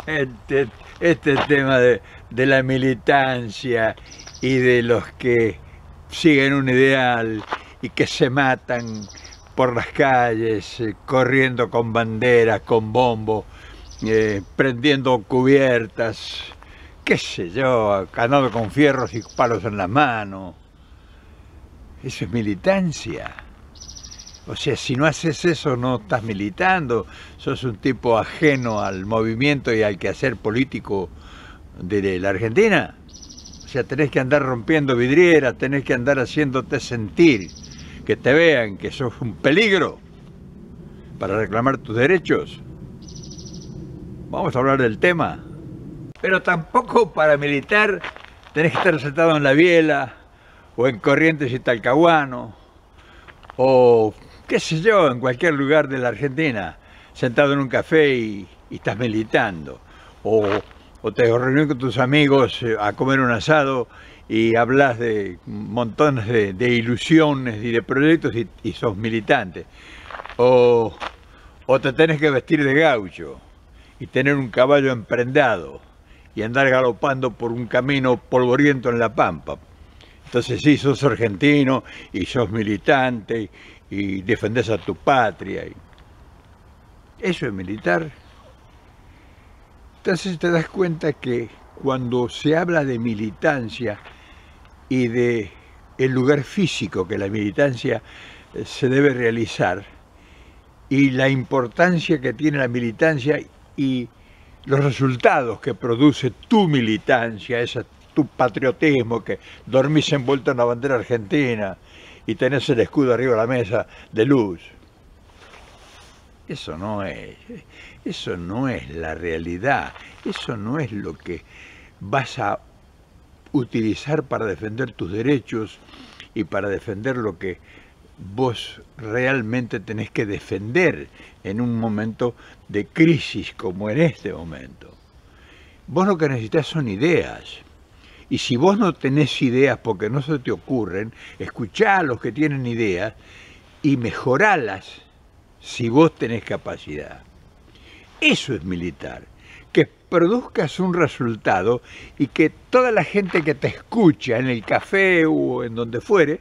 Este tema de la militancia y de los que siguen un ideal y que se matan por las calles, corriendo con banderas, con bombo, prendiendo cubiertas, qué sé yo, andando con fierros y palos en la mano. Eso es militancia. O sea, si no haces eso no estás militando, sos un tipo ajeno al movimiento y al quehacer político de la Argentina. O sea, tenés que andar rompiendo vidrieras, tenés que andar haciéndote sentir, que te vean que sos un peligro para reclamar tus derechos. Vamos a hablar del tema. Pero tampoco para militar tenés que estar sentado en La Biela, o en Corrientes y Talcahuano, o qué sé yo, en cualquier lugar de la Argentina, sentado en un café y estás militando. O te reunís con tus amigos a comer un asado y hablas de montones de ilusiones y de proyectos y sos militante. O te tenés que vestir de gaucho y tener un caballo emprendado y andar galopando por un camino polvoriento en la pampa. Entonces sí, sos argentino y sos militante y defendés a tu patria. Eso es militar. Entonces te das cuenta que cuando se habla de militancia y de el lugar físico que la militancia se debe realizar y la importancia que tiene la militancia y los resultados que produce tu militancia, tu patriotismo, que dormís envuelto en la bandera argentina y tenés el escudo arriba de la mesa de luz. Eso no es la realidad, eso no es lo que vas a utilizar para defender tus derechos y para defender lo que vos realmente tenés que defender en un momento de crisis como en este momento. Vos lo que necesitas son ideas. Y si vos no tenés ideas porque no se te ocurren, escuchá a los que tienen ideas y mejoralas si vos tenés capacidad. Eso es militar, que produzcas un resultado y que toda la gente que te escucha en el café o en donde fuere,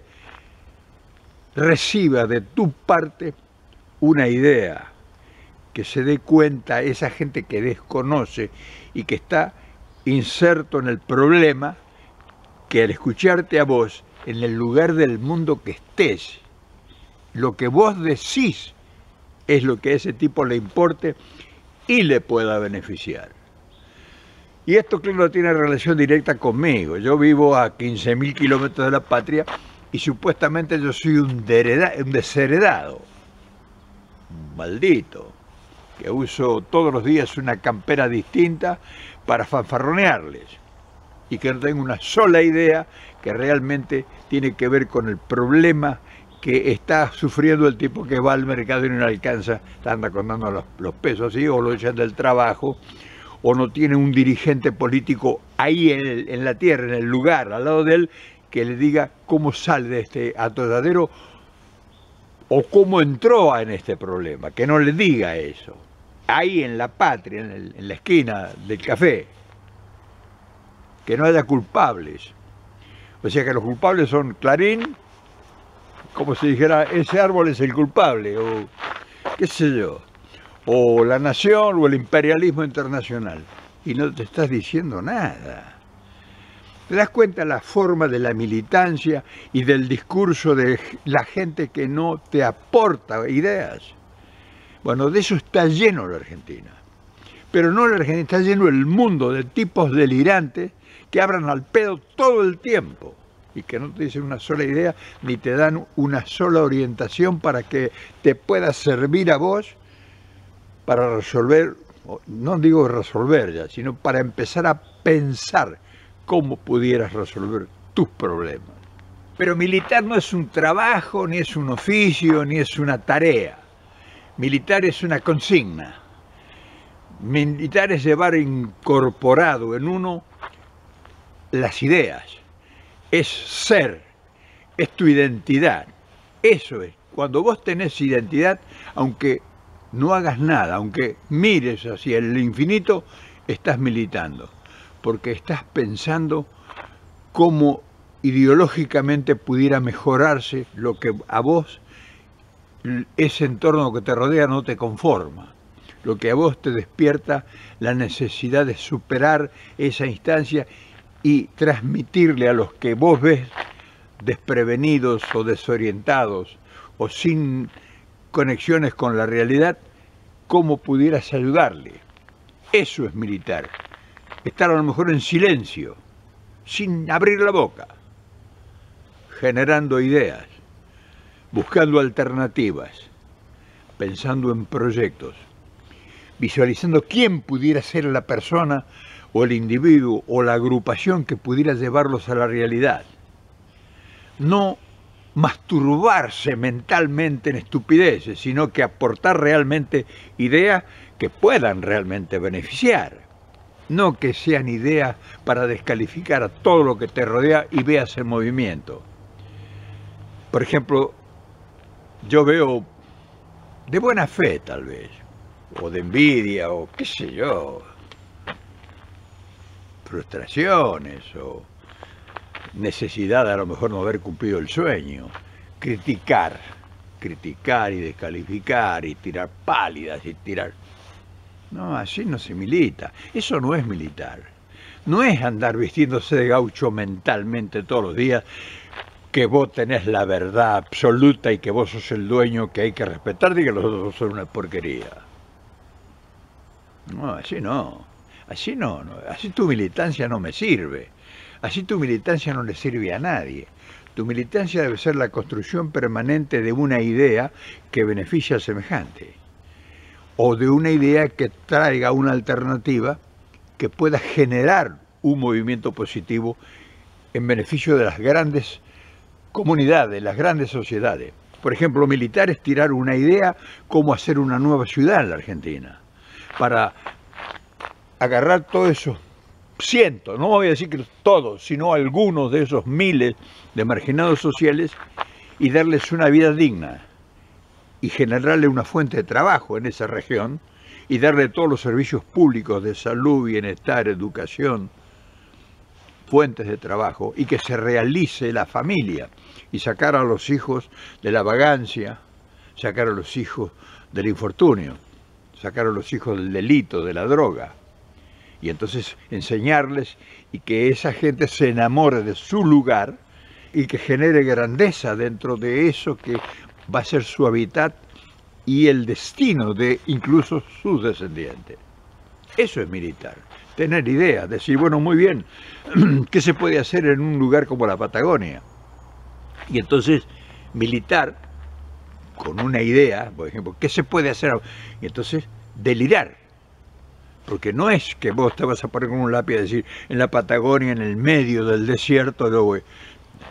reciba de tu parte una idea, que se dé cuenta esa gente que desconoce y que está inserto en el problema, que al escucharte a vos, en el lugar del mundo que estés, lo que vos decís es lo que a ese tipo le importe y le pueda beneficiar. Y esto, claro, tiene relación directa conmigo. Yo vivo a 15.000 kilómetros de la patria y supuestamente yo soy un desheredado, un maldito, que uso todos los días una campera distinta para fanfarronearles y que no tengo una sola idea que realmente tiene que ver con el problema que está sufriendo el tipo que va al mercado y no alcanza, anda contando los pesos así, o lo echan del trabajo, o no tiene un dirigente político ahí en la tierra, en el lugar, al lado de él, que le diga cómo sale de este atolladero o cómo entró en este problema, que no le diga eso. Ahí en la patria, en la esquina del café, que no haya culpables. O sea que los culpables son Clarín, como si dijera, ese árbol es el culpable, o qué sé yo, o la nación o el imperialismo internacional. Y no te estás diciendo nada. ¿Te das cuenta la forma de la militancia y del discurso de la gente que no te aporta ideas? Bueno, de eso está lleno la Argentina. Pero no la Argentina, está lleno el mundo de tipos delirantes que hablan al pedo todo el tiempo y que no te dicen una sola idea ni te dan una sola orientación para que te pueda servir a vos para resolver, no digo resolver ya, sino para empezar a pensar cómo pudieras resolver tus problemas. Pero militar no es un trabajo, ni es un oficio, ni es una tarea. Militar es una consigna. Militar es llevar incorporado en uno las ideas. Es ser, es tu identidad. Eso es. Cuando vos tenés identidad, aunque no hagas nada, aunque mires hacia el infinito, estás militando, porque estás pensando cómo ideológicamente pudiera mejorarse lo que a vos, ese entorno que te rodea, no te conforma, lo que a vos te despierta la necesidad de superar esa instancia y transmitirle a los que vos ves desprevenidos o desorientados o sin conexiones con la realidad, cómo pudieras ayudarle. Eso es militar. Estar a lo mejor en silencio, sin abrir la boca, generando ideas, buscando alternativas, pensando en proyectos, visualizando quién pudiera ser la persona o el individuo o la agrupación que pudiera llevarlos a la realidad. No masturbarse mentalmente en estupideces, sino que aportar realmente ideas que puedan realmente beneficiar. No que sean ideas para descalificar a todo lo que te rodea y veas el movimiento. Por ejemplo, yo veo de buena fe tal vez, o de envidia, o qué sé yo, frustraciones, o necesidad de a lo mejor no haber cumplido el sueño, criticar y descalificar y tirar pálidas y tirar... No, así no se milita, eso no es militar, no es andar vistiéndose de gaucho mentalmente todos los días, que vos tenés la verdad absoluta y que vos sos el dueño que hay que respetar y que los otros son una porquería. No, así no, así tu militancia no me sirve. Así tu militancia no le sirve a nadie. Tu militancia debe ser la construcción permanente de una idea que beneficie al semejante. O de una idea que traiga una alternativa que pueda generar un movimiento positivo en beneficio de las grandes comunidades, las grandes sociedades. Por ejemplo, militar es tirar una idea cómo hacer una nueva ciudad en la Argentina. Para agarrar todo eso. Cientos, no voy a decir que todos, sino algunos de esos miles de marginados sociales y darles una vida digna y generarle una fuente de trabajo en esa región y darle todos los servicios públicos de salud, bienestar, educación, fuentes de trabajo y que se realice la familia y sacar a los hijos de la vagancia, sacar a los hijos del infortunio, sacar a los hijos del delito, de la droga. Y entonces enseñarles y que esa gente se enamore de su lugar y que genere grandeza dentro de eso que va a ser su hábitat y el destino de incluso sus descendientes. Eso es militar, tener ideas, decir, bueno, muy bien, ¿qué se puede hacer en un lugar como la Patagonia? Y entonces militar con una idea, por ejemplo, ¿qué se puede hacer? Y entonces delirar. Porque no es que vos te vas a poner con un lápiz a decir, en la Patagonia, en el medio del desierto, luego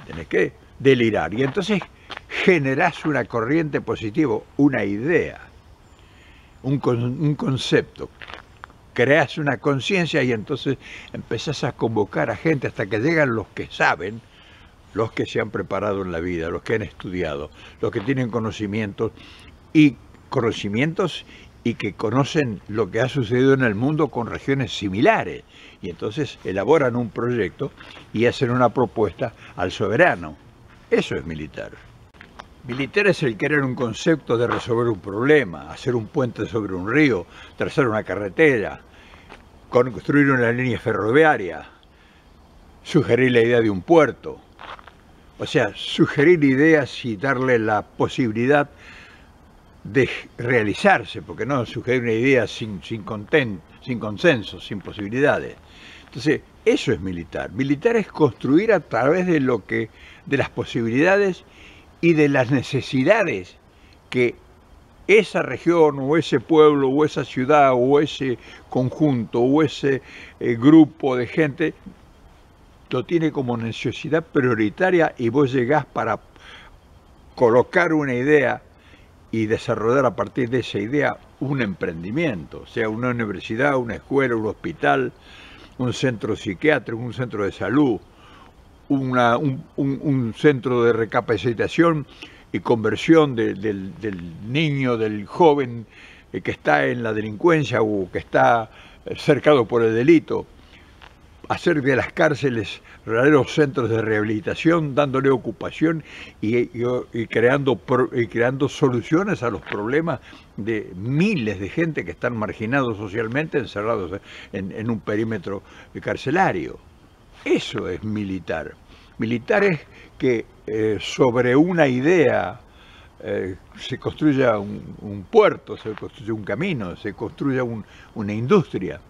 tenés que delirar. Y entonces generás una corriente positiva, una idea, un concepto. Creás una conciencia y entonces empezás a convocar a gente hasta que llegan los que saben, los que se han preparado en la vida, los que han estudiado, los que tienen conocimientos y que conocen lo que ha sucedido en el mundo con regiones similares. Y entonces elaboran un proyecto y hacen una propuesta al soberano. Eso es militar. Militar es el querer un concepto de resolver un problema, hacer un puente sobre un río, trazar una carretera, construir una línea ferroviaria, sugerir la idea de un puerto. O sea, sugerir ideas y darle la posibilidad de realizarse, porque no sugerir una idea sin consenso, sin posibilidades. Entonces, eso es militar. Militar es construir a través de las posibilidades y de las necesidades que esa región o ese pueblo o esa ciudad o ese conjunto o ese grupo de gente lo tiene como necesidad prioritaria y vos llegás para colocar una idea y desarrollar a partir de esa idea un emprendimiento, sea una universidad, una escuela, un hospital, un centro psiquiátrico, un centro de salud, un centro de recapacitación y conversión del niño, del joven que está en la delincuencia o que está cercado por el delito, hacer de las cárceles verdaderos centros de rehabilitación, dándole ocupación y creando soluciones a los problemas de miles de gente que están marginados socialmente, encerrados en un perímetro carcelario. Eso es militar. Militar es que sobre una idea se construya un puerto, se construya un camino, se construya una industria,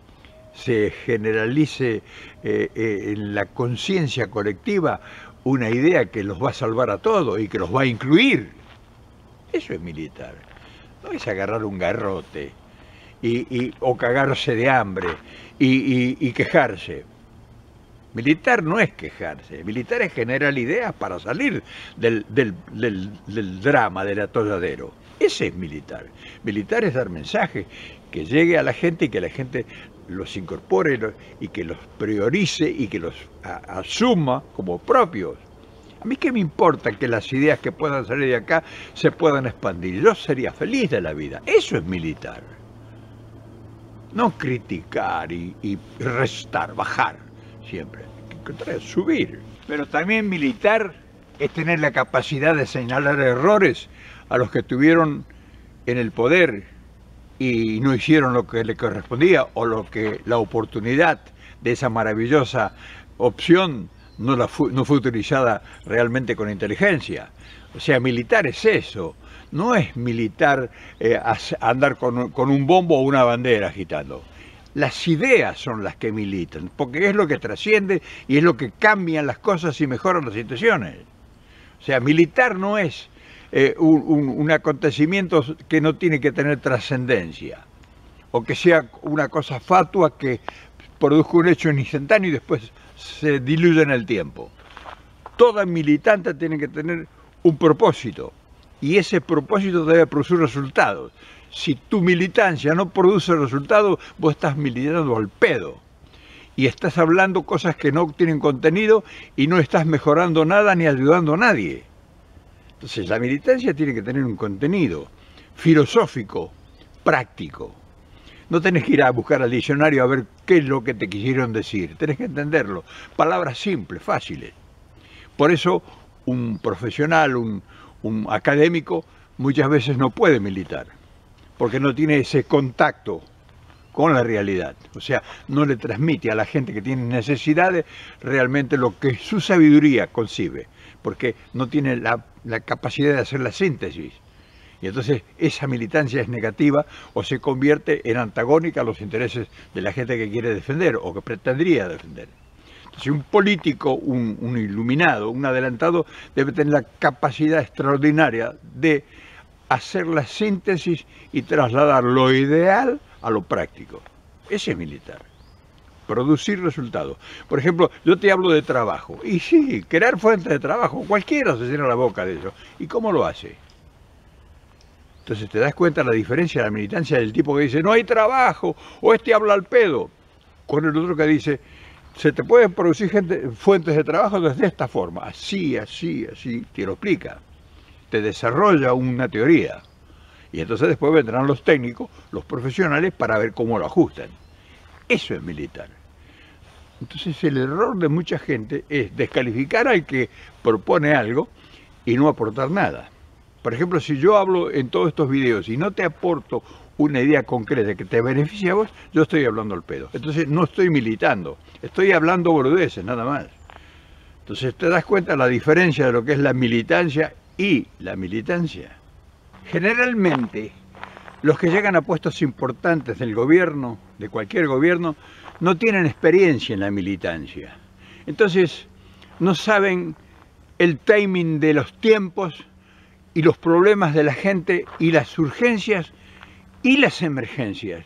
se generalice en la conciencia colectiva una idea que los va a salvar a todos y que los va a incluir. Eso es militar. No es agarrar un garrote o cagarse de hambre y quejarse. Militar no es quejarse, militar es generar ideas para salir del drama, del atolladero. Ese es militar. Militar es dar mensajes que llegue a la gente y que la gente los incorpore y que los priorice y que los asuma como propios. A mí qué me importa que las ideas que puedan salir de acá se puedan expandir. Yo sería feliz de la vida. Eso es militar. No criticar y restar, bajar. Siempre, subir. Pero también militar es tener la capacidad de señalar errores a los que estuvieron en el poder y no hicieron lo que le correspondía o lo que la oportunidad de esa maravillosa opción no fue utilizada realmente con inteligencia. O sea, militar es eso. No es militar andar con un bombo o una bandera agitando. Las ideas son las que militan, porque es lo que trasciende y es lo que cambian las cosas y mejoran las situaciones. O sea, militar no es un acontecimiento que no tiene que tener trascendencia, o que sea una cosa fatua que produzca un hecho instantáneo y después se diluye en el tiempo. Toda militante tiene que tener un propósito, y ese propósito debe producir resultados. Si tu militancia no produce resultados, vos estás militando al pedo. Y estás hablando cosas que no tienen contenido y no estás mejorando nada ni ayudando a nadie. Entonces la militancia tiene que tener un contenido filosófico, práctico. No tenés que ir a buscar al diccionario a ver qué es lo que te quisieron decir. Tenés que entenderlo. Palabras simples, fáciles. Por eso un profesional, un académico, muchas veces no puede militar, porque no tiene ese contacto con la realidad. O sea, no le transmite a la gente que tiene necesidades realmente lo que su sabiduría concibe, porque no tiene la capacidad de hacer la síntesis. Y entonces esa militancia es negativa o se convierte en antagónica a los intereses de la gente que quiere defender o que pretendería defender. Entonces un político, un iluminado, un adelantado, debe tener la capacidad extraordinaria de hacer la síntesis y trasladar lo ideal a lo práctico. Ese es militar. Producir resultados. Por ejemplo, yo te hablo de trabajo. Y sí, crear fuentes de trabajo. Cualquiera se llena la boca de eso. ¿Y cómo lo hace? Entonces te das cuenta de la diferencia de la militancia del tipo que dice no hay trabajo, o este habla al pedo, con el otro que dice se te pueden producir fuentes de trabajo desde esta forma. Así, así, así. Te lo explica. Te desarrolla una teoría y entonces después vendrán los técnicos, los profesionales para ver cómo lo ajustan. Eso es militar. Entonces el error de mucha gente es descalificar al que propone algo y no aportar nada. Por ejemplo, si yo hablo en todos estos videos y no te aporto una idea concreta que te beneficie a vos, yo estoy hablando al pedo. Entonces no estoy militando, estoy hablando boludeces, nada más. Entonces te das cuenta de la diferencia de lo que es la militancia y la militancia. Generalmente, los que llegan a puestos importantes del gobierno, de cualquier gobierno, no tienen experiencia en la militancia. Entonces, no saben el timing de los tiempos y los problemas de la gente y las urgencias y las emergencias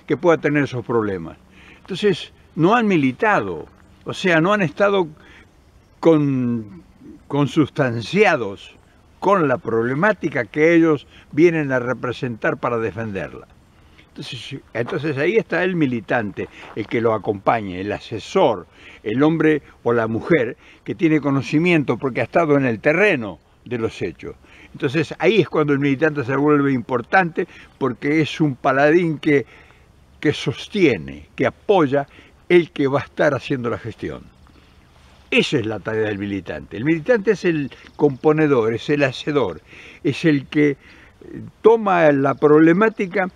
que pueda tener esos problemas. Entonces, no han militado, o sea, no han estado consustanciados con la problemática que ellos vienen a representar para defenderla. Entonces ahí está el militante, el que lo acompaña, el asesor, el hombre o la mujer que tiene conocimiento porque ha estado en el terreno de los hechos. Entonces ahí es cuando el militante se vuelve importante, porque es un paladín que sostiene, que apoya el que va a estar haciendo la gestión. Esa es la tarea del militante. El militante es el componedor, es el hacedor, es el que toma la problemática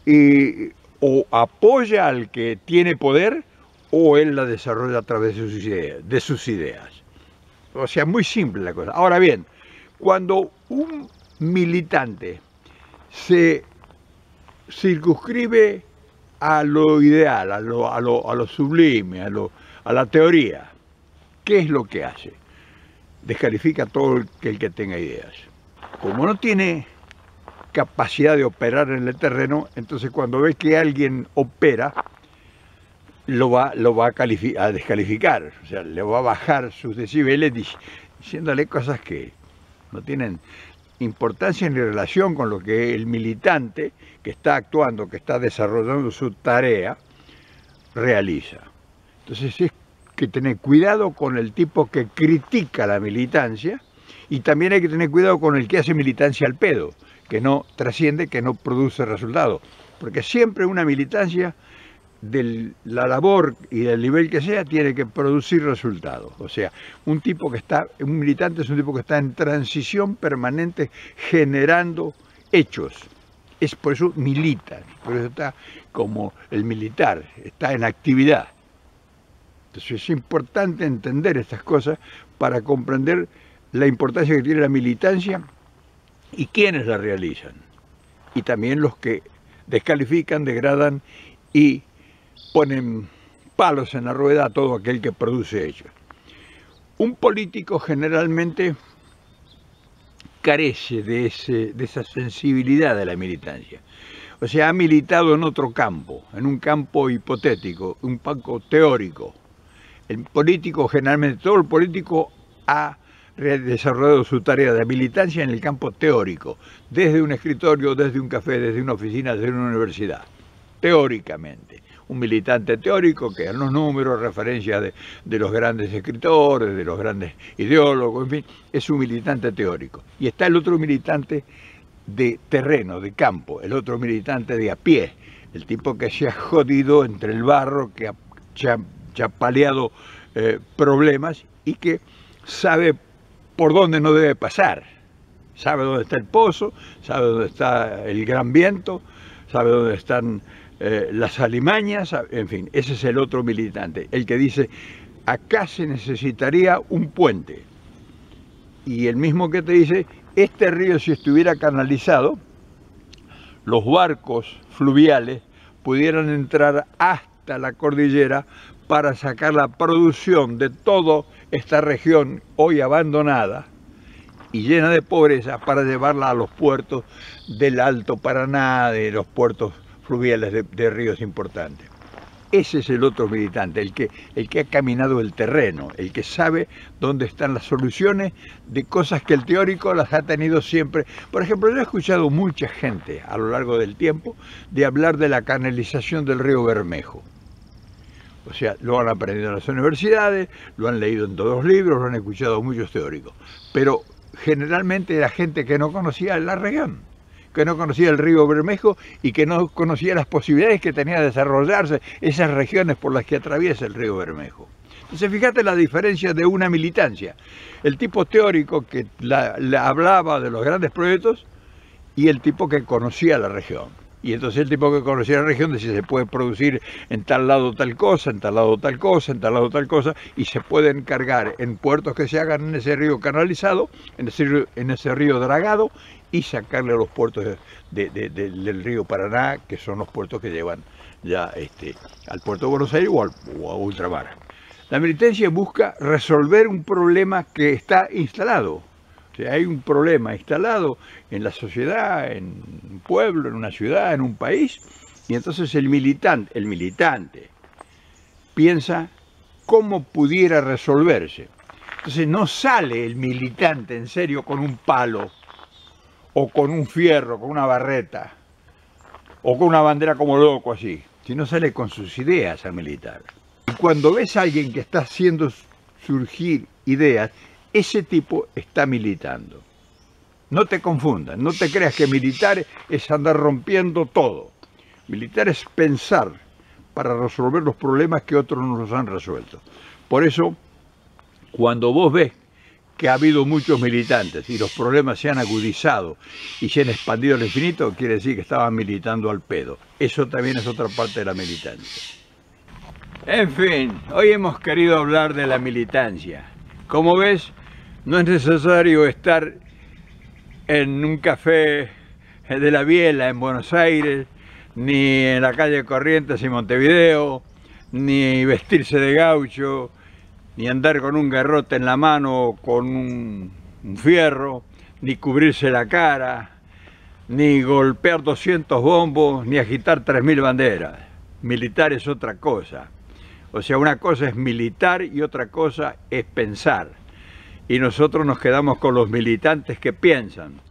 y o apoya al que tiene poder o él la desarrolla a través de sus ideas. O sea, muy simple la cosa. Ahora bien, cuando un militante se circunscribe a lo ideal, a lo sublime, a la teoría, ¿qué es lo que hace? Descalifica a todo el que tenga ideas. Como no tiene capacidad de operar en el terreno, entonces cuando ve que alguien opera, lo va a descalificar, o sea, le va a bajar sus decibeles diciéndole cosas que no tienen importancia ni relación con lo que el militante que está actuando, que está desarrollando su tarea, realiza. Entonces es que tener cuidado con el tipo que critica la militancia, y también hay que tener cuidado con el que hace militancia al pedo, que no trasciende, que no produce resultados, porque siempre una militancia de la labor y del nivel que sea tiene que producir resultados. O sea, un militante es un tipo que está en transición permanente generando hechos. Es por eso milita, por eso está como el militar, está en actividad. Entonces es importante entender estas cosas para comprender la importancia que tiene la militancia y quiénes la realizan. Y también los que descalifican, degradan y ponen palos en la rueda a todo aquel que produce hechos. Un político generalmente carece de esa sensibilidad de la militancia. O sea, ha militado en otro campo, en un campo hipotético, un campo teórico. El político, generalmente todo el político ha desarrollado su tarea de militancia en el campo teórico, desde un escritorio, desde un café, desde una oficina, desde una universidad, teóricamente. Un militante teórico que en los números, referencias de los grandes escritores, de los grandes ideólogos, en fin, es un militante teórico. Y está el otro militante de terreno, de campo, el otro militante de a pie, el tipo que se ha jodido entre el barro, que ha paliado problemas y que sabe por dónde no debe pasar. Sabe dónde está el pozo, sabe dónde está el gran viento, sabe dónde están las alimañas, en fin, ese es el otro militante, el que dice, acá se necesitaría un puente. Y el mismo que te dice, este río si estuviera canalizado, los barcos fluviales pudieran entrar hasta la cordillera para sacar la producción de toda esta región hoy abandonada y llena de pobreza para llevarla a los puertos del Alto Paraná, de los puertos fluviales de ríos importantes. Ese es el otro militante, el que ha caminado el terreno, el que sabe dónde están las soluciones de cosas que el teórico las ha tenido siempre. Por ejemplo, yo he escuchado mucha gente a lo largo del tiempo de hablar de la canalización del río Bermejo. O sea, lo han aprendido en las universidades, lo han leído en todos los libros, lo han escuchado muchos teóricos. Pero generalmente era gente que no conocía la región, que no conocía el río Bermejo y que no conocía las posibilidades que tenía de desarrollarse esas regiones por las que atraviesa el río Bermejo. Entonces, fíjate la diferencia de una militancia. El tipo teórico que hablaba de los grandes proyectos y el tipo que conocía la región. Y entonces el tipo que conocía la región decía, se puede producir en tal lado tal cosa, en tal lado tal cosa, en tal lado tal cosa, y se pueden cargar en puertos que se hagan en ese río canalizado, en ese río dragado, y sacarle a los puertos del río Paraná, que son los puertos que llevan ya al puerto de Buenos Aires o a ultramar. La militancia busca resolver un problema que está instalado. O sea, hay un problema instalado en la sociedad, en un pueblo, en una ciudad, en un país, y entonces el militante piensa cómo pudiera resolverse. Entonces no sale el militante en serio con un palo, o con un fierro, con una barreta, o con una bandera como loco así, sino sale con sus ideas a militar. Y cuando ves a alguien que está haciendo surgir ideas, ese tipo está militando. No te confundas, no te creas que militar es andar rompiendo todo. Militar es pensar para resolver los problemas que otros no los han resuelto. Por eso, cuando vos ves que ha habido muchos militantes y los problemas se han agudizado y se han expandido al infinito, quiere decir que estaban militando al pedo. Eso también es otra parte de la militancia. En fin, hoy hemos querido hablar de la militancia. Como ves, no es necesario estar en un café de la Biela en Buenos Aires, ni en la calle Corrientes en Montevideo, ni vestirse de gaucho, ni andar con un garrote en la mano o con un fierro, ni cubrirse la cara, ni golpear 200 bombos, ni agitar 3000 banderas. Militar es otra cosa. O sea, una cosa es militar y otra cosa es pensar. Y nosotros nos quedamos con los militantes que piensan.